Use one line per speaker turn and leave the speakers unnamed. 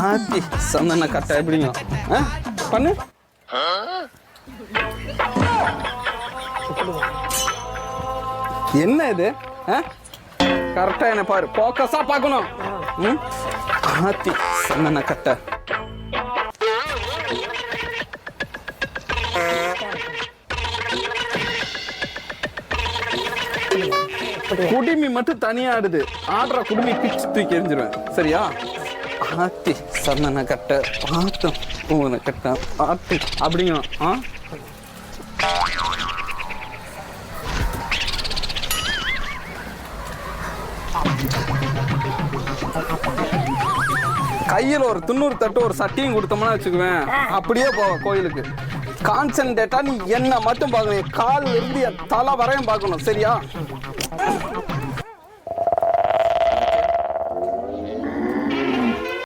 ஆத்தி சந்தன கட்டை எப்படிங்க பண்ணு. என்ன இது? கரெக்டா என்ன பாரு, போக்கஸா பார்க்கணும். ஆத்தி சந்தன கட்டை. குடுமி மட்டும் தனியா ஆடுது. ஆடுற குடுமி பிச்சு தூக்கி எரிஞ்சிருவேன். சரியா? ஆத்தி சந்தன கட்டை பார்த்து பூவன கட்டை ஆத்தி அப்படிங்க. கையில ஒரு 90 தட்டு ஒரு சட்டியும் கொடுத்தோம்னா வச்சுக்குவேன், அப்படியே போவேன் கோயிலுக்கு. கான்சென்ட்ரேட்டா நீ என்ன மட்டும் பார்க்கணும், கால் இருந்து தலை வரையும் பார்க்கணும். சரியா?